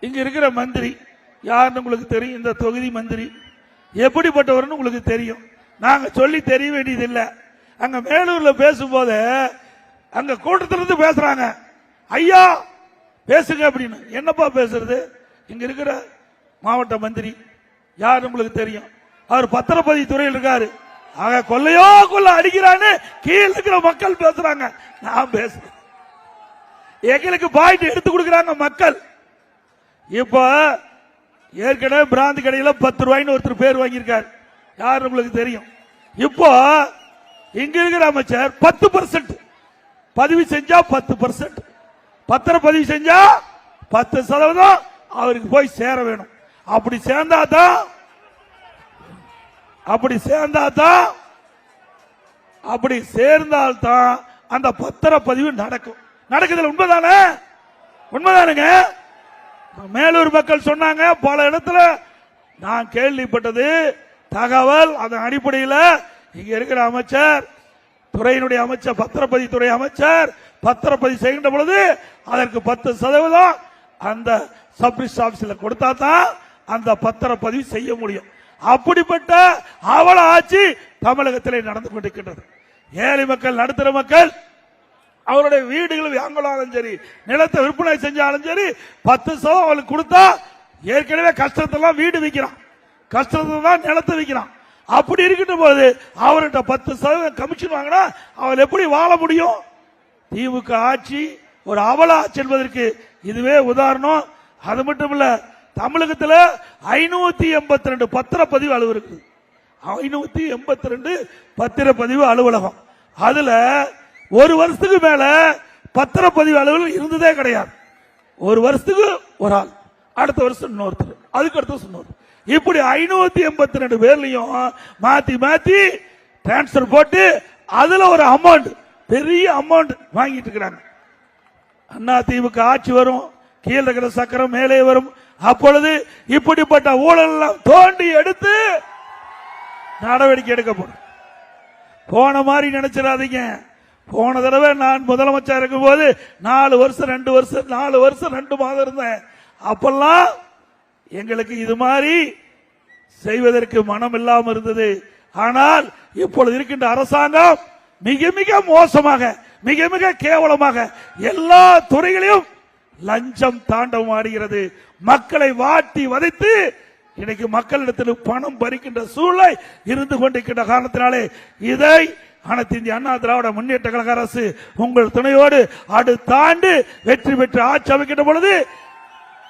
இங்க இருக்கிற மந்திரி யாருன்னு உங்களுக்கு தெரியும். இந்த தொகுதி மந்திரி எப்படிப்பட்டவர்னு உங்களுக்கு தெரியும். நாங்க சொல்லி தெரிய வேண்டியதில்லை. அங்க மேலூர்ல பேசும்போது அங்க கூட்டத்திலிருந்து பேசுறாங்க, ஐயா பேசுங்க அப்படின்னு. என்னப்பா பேசுறது? இங்க இருக்கிற மாவட்ட மந்திரி யார் உங்களுக்கு தெரியும். அவர் பத்திரப்பதிவு துறையில் இருக்காரு. ஆக கொள்ளையோ கொள்ள அடிக்கிறான்னு கீழே இருக்கிற மக்கள் பேசுறாங்க. நான் பேசுறேன், எங்களுக்கு பாயிண்ட் எடுத்து கொடுக்கிறாங்க மக்கள். இப்ப ஏற்கனவே பிராந்தி கடையில 10 ரூபாய்னு ஒருத்தர் பேர் வாங்கியிருக்காரு. யார் உங்களுக்கு தெரியும். இப்போ இங்க இருக்கிற அமைச்சர் 10% பதிவு செஞ்சா 10%, பத்திர பதிவு செஞ்சா 10% அவருக்கு போய் சேர வேணும். அப்படி சேர்ந்தால்தான் அந்த பத்திர பதிவு நடக்கும். நடக்குதுல உண்மைதானே? உண்மைதானுங்க. மேலூர் மக்கள் சொன்னாங்க, பல இடத்துல நான் கேள்விப்பட்டது தகவல். அதன் அடிப்படையில் இங்க இருக்கிற அமைச்சர், துறையினுடைய அமைச்சர், பத்திரப்பதிவு துறை அமைச்சர் பத்திரப்பதிவு செய்கின்ற பொழுது அதற்கு 10% அந்த சப்ரிஜிஸ்டர் ஆபீஸ்ல கொடுத்தா தான் அந்த பத்திரப்பதிவு செய்ய முடியும். அப்படிப்பட்ட அவல ஆட்சி தமிழகத்திலே நடந்து கொண்டிருக்கின்றது. ஏழை மக்கள், நடுத்தர மக்கள் அவருடைய வீடுகள் வாங்கலாலும் சரி, நிலத்தை விற்பனை செஞ்சாலும் சரி, 10% அவளுக்கு கொடுத்தா ஏற்கனவே கஷ்டத்தெல்லாம் வீடு விற்கிறான், கஷ்டத்தை தான் நிலத்தை விற்கிறான். அப்படி இருக்கின்ற போது அவர்கிட்ட 10% கமிஷன் வாங்கினா அவள் எப்படி வாழ முடியும்? திமுக ஆட்சி ஒரு அவல ஆட்சி என்பதற்கு இதுவே உதாரணம். அது மட்டும் இல்ல, தமிழகத்தில் 582 பத்திரப்பதிவு அலுவலகம் இருக்குது. 582 பத்திரப்பதிவு அலுவலகம். அதுல ஒரு வருஷத்துக்கு மேல பத்திரப்பதிவு அலுவலகம் இருந்ததே கிடையாது. ஒரு வருஷத்துக்கு ஒரு ஆள், அடுத்த வருஷம் இன்னொருத்தர், அதுக்கு அடுத்த வருஷம் இன்னொரு, இப்படி 582 பேர்லயும் மாத்தி மாத்தி டிரான்ஸ்பர் போட்டு அதுல ஒரு அமௌண்ட், பெரிய அமௌண்ட் வாங்கிட்டு இருக்கிறாங்க. அண்ணா திமுக ஆட்சி வரும், கீழே இருக்கிற சக்கரம் மேலே வரும். அப்பொழுது இப்படிப்பட்ட ஊழல் எல்லாம் தோண்டி எடுத்து நடவடிக்கை எடுக்கப்படும். போன மாதிரி நினைச்சிடாதீங்க. போன தடவை நான் முதலமைச்சர் இருக்கும் போது 4 வருஷம் 2 வருஷம் 4 வருஷம் 2 மாதம் இருந்தேன். அப்பெல்லாம் எங்களுக்கு இது மாதிரி செய்வதற்கு மனம் இல்லாமல் இருந்தது. ஆனால் இப்பொழுது இருக்கின்ற அரசாங்கம் மிக மிக மோசமாக, மிக மிக கேவலமாக எல்லா துறைகளையும் லஞ்சம் தாண்டவம் ஆடுகிறது. மக்களை வாட்டி வதைத்து இன்னைக்கு மக்களிடத்தில் பணம் பறிக்கின்ற சூழலை இருந்து கொண்டிருக்கின்ற காரணத்தினாலே இதை அனைத்து இந்திய அண்ணா திராவிட முன்னேற்ற கழக அரசு உங்கள் துணையோடு அடுத்த ஆண்டு வெற்றி பெற்று ஆட்சி அமைக்கின்ற பொழுது